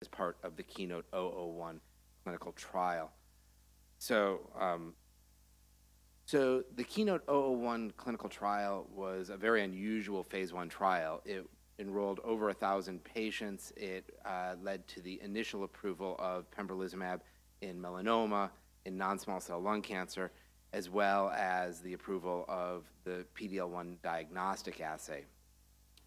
as part of the KEYNOTE-001 clinical trial. So the KEYNOTE-001 clinical trial was a very unusual phase 1 trial. It enrolled over 1,000 patients. It led to the initial approval of pembrolizumab in melanoma, in non-small cell lung cancer, as well as the approval of the PD-L1 diagnostic assay.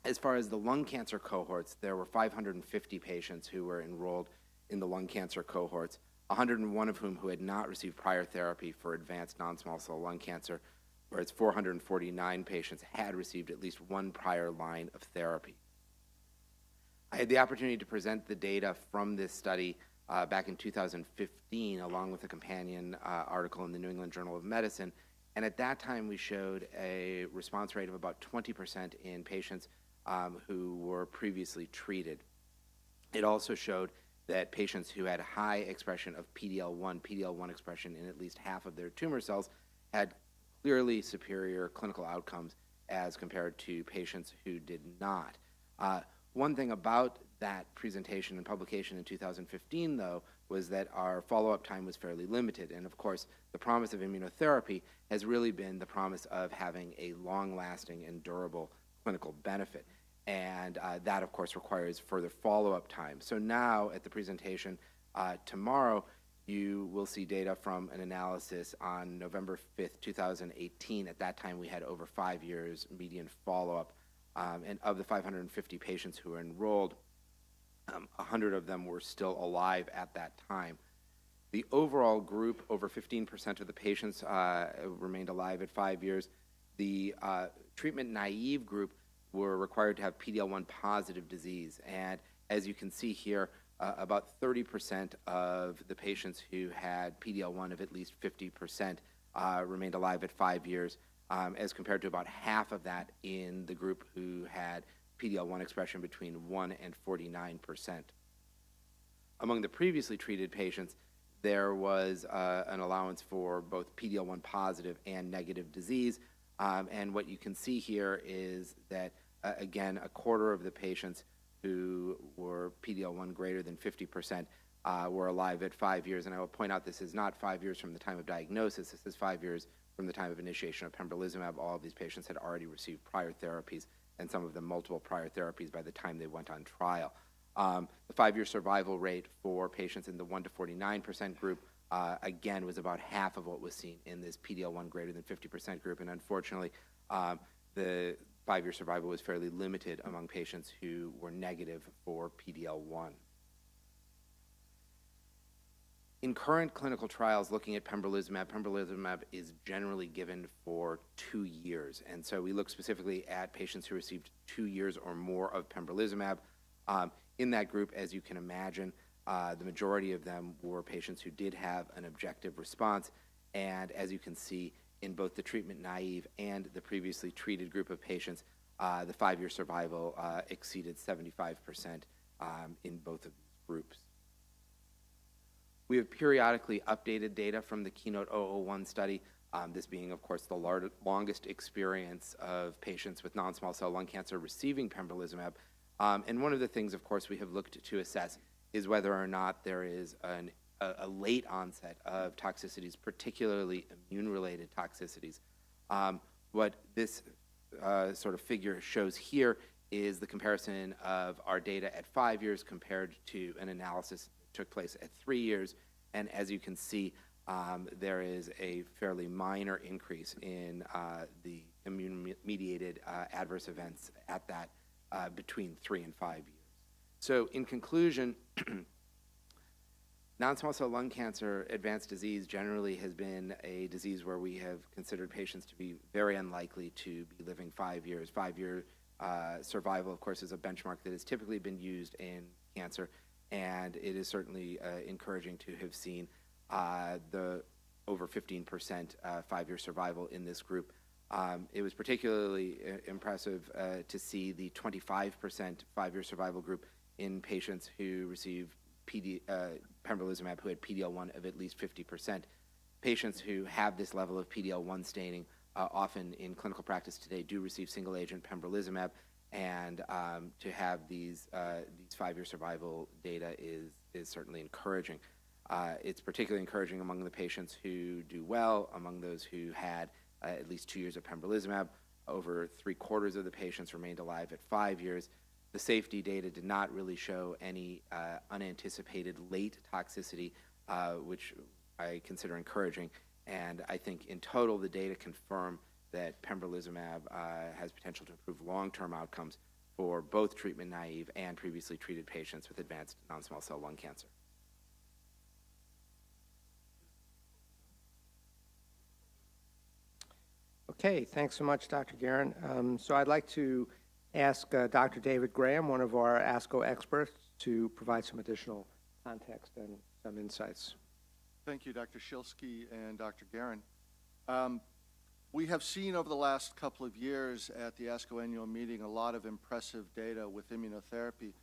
As far as the lung cancer cohorts, there were 550 patients who were enrolled in the lung cancer cohorts, 101 of whom who had not received prior therapy for advanced non-small cell lung cancer, whereas 449 patients had received at least one prior line of therapy. I had the opportunity to present the data from this study back in 2015, along with a companion article in the New England Journal of Medicine, and at that time we showed a response rate of about 20% in patients who were previously treated. It also showed that patients who had high expression of PD-L1 expression in at least half of their tumor cells had clearly superior clinical outcomes as compared to patients who did not. One thing about that presentation and publication in 2015, though, was that our follow-up time was fairly limited. And of course, the promise of immunotherapy has really been the promise of having a long-lasting and durable clinical benefit. And that, of course, requires further follow-up time. So now, at the presentation tomorrow, you will see data from an analysis on November 5th, 2018. At that time, we had over 5 years median follow-up. And of the 550 patients who were enrolled, 100 of them were still alive at that time. The overall group, over 15% of the patients remained alive at 5 years. The treatment-naive group were required to have PD-L1 positive disease. And as you can see here, about 30% of the patients who had PD-L1 of at least 50% remained alive at 5 years, as compared to about half of that in the group who had PD-L1 expression between 1 and 49%. Among the previously treated patients, there was an allowance for both PD-L1 positive and negative disease. And what you can see here is that, again, a quarter of the patients who were PD-L1 greater than 50% were alive at 5 years. And I will point out this is not 5 years from the time of diagnosis. This is 5 years from the time of initiation of pembrolizumab. All of these patients had already received prior therapies, and some of them multiple prior therapies by the time they went on trial. The 5-year survival rate for patients in the 1 to 49% group, again, was about half of what was seen in this PD-L1 greater than 50% group. And unfortunately, the 5-year survival was fairly limited among patients who were negative for PD-L1. In current clinical trials looking at pembrolizumab is generally given for 2 years. And so we look specifically at patients who received 2 years or more of pembrolizumab. In that group, as you can imagine, the majority of them were patients who did have an objective response. And as you can see, in both the treatment-naive and the previously treated group of patients, the 5-year survival exceeded 75% in both of these groups. We have periodically updated data from the KEYNOTE-001 study, this being, of course, the longest experience of patients with non-small cell lung cancer receiving pembrolizumab. And one of the things, of course, we have looked to assess is whether or not there is a late onset of toxicities, particularly immune-related toxicities. What this sort of figure shows here is the comparison of our data at 5 years compared to an analysis that took place at 3 years. And as you can see, there is a fairly minor increase in the immune-mediated adverse events at that between 3 and 5 years. So in conclusion, non-small cell lung cancer advanced disease generally has been a disease where we have considered patients to be very unlikely to be living 5 years. 5-year survival, of course, is a benchmark that has typically been used in cancer, and it is certainly encouraging to have seen the over 15% 5-year survival in this group. It was particularly impressive to see the 25% 5-year survival group in patients who received pembrolizumab who had PD-L1 of at least 50%. Patients who have this level of PD-L1 staining often in clinical practice today do receive single-agent pembrolizumab, And to have these 5-year survival data is certainly encouraging. It's particularly encouraging among the patients who do well, among those who had at least 2 years of pembrolizumab. Over 3/4 of the patients remained alive at 5 years. The safety data did not really show any unanticipated late toxicity, which I consider encouraging. And I think in total, the data confirm that pembrolizumab has potential to improve long-term outcomes for both treatment-naive and previously treated patients with advanced non-small cell lung cancer. Okay, thanks so much, Dr. Guerin. So I'd like to ask Dr. David Graham, one of our ASCO experts, to provide some additional context and some insights. Thank you, Dr. Shilsky and Dr. Guerin. We have seen over the last couple of years at the ASCO annual meeting a lot of impressive data with immunotherapy.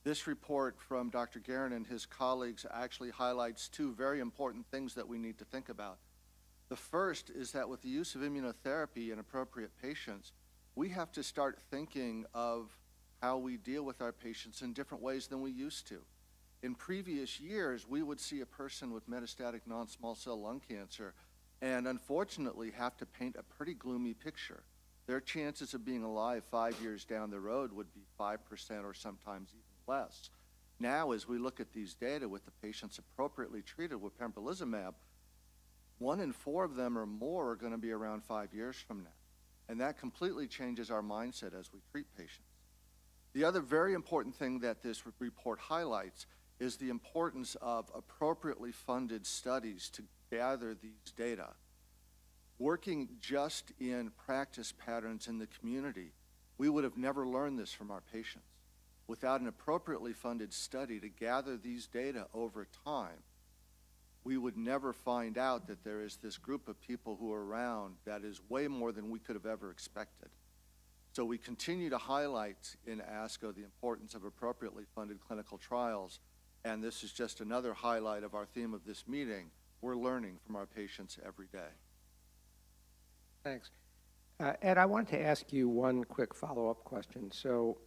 This report from Dr. Guerin and his colleagues actually highlights two very important things that we need to think about. The first is that with the use of immunotherapy in appropriate patients, we have to start thinking of how we deal with our patients in different ways than we used to. In previous years, we would see a person with metastatic non-small cell lung cancer and unfortunately have to paint a pretty gloomy picture. Their chances of being alive 5 years down the road would be 5% or sometimes even less. Now, as we look at these data with the patients appropriately treated with pembrolizumab, 1 in 4 of them or more are going to be around 5 years from now. And that completely changes our mindset as we treat patients. The other very important thing that this report highlights is the importance of appropriately funded studies to gather these data. Working just in practice patterns in the community, we would have never learned this from our patients. Without an appropriately funded study to gather these data over time, we would never find out that there is this group of people who are around that is way more than we could have ever expected. So we continue to highlight in ASCO the importance of appropriately funded clinical trials, and this is just another highlight of our theme of this meeting. We're learning from our patients every day. Thanks. Ed, I wanted to ask you one quick follow-up question. So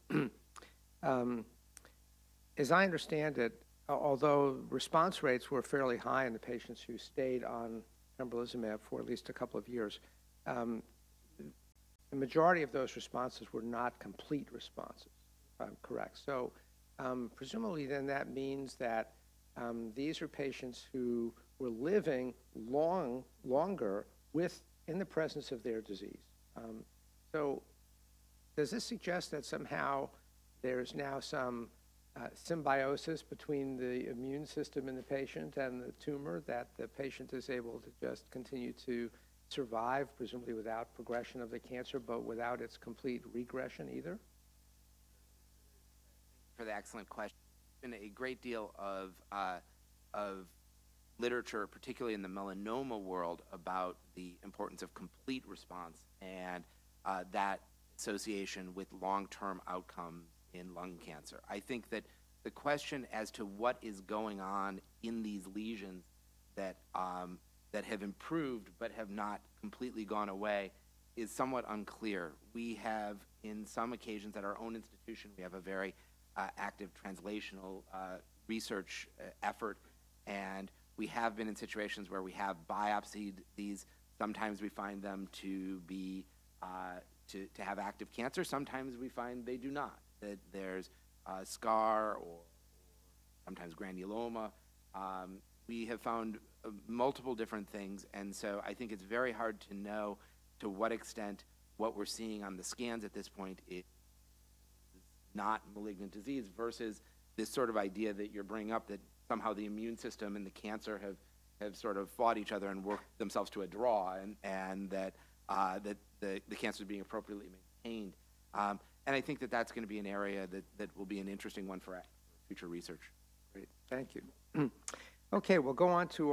as I understand it, although response rates were fairly high in the patients who stayed on pembrolizumab for at least a couple of years, the majority of those responses were not complete responses, if I'm correct. So presumably then that means that these are patients who were living longer in the presence of their disease. So does this suggest that somehow there's now some symbiosis between the immune system in the patient and the tumor, that the patient is able to just continue to survive, presumably without progression of the cancer, but without its complete regression either? For the excellent question. There's been a great deal of literature, particularly in the melanoma world, about the importance of complete response and that association with long-term outcomes in lung cancer. I think that the question as to what is going on in these lesions that have improved but have not completely gone away is somewhat unclear. We have, in some occasions at our own institution, we have a very active translational research effort, and we have been in situations where we have biopsied these. Sometimes we find them to be to have active cancer. Sometimes we find they do not, that there's a scar or sometimes granuloma. We have found multiple different things, and so I think it's very hard to know to what extent what we're seeing on the scans at this point is not malignant disease versus this sort of idea that you're bringing up, that somehow the immune system and the cancer have sort of fought each other and worked themselves to a draw, and that the cancer is being appropriately maintained. And I think that that's going to be an area that will be an interesting one for future research. Great, thank you. Okay, we'll go on to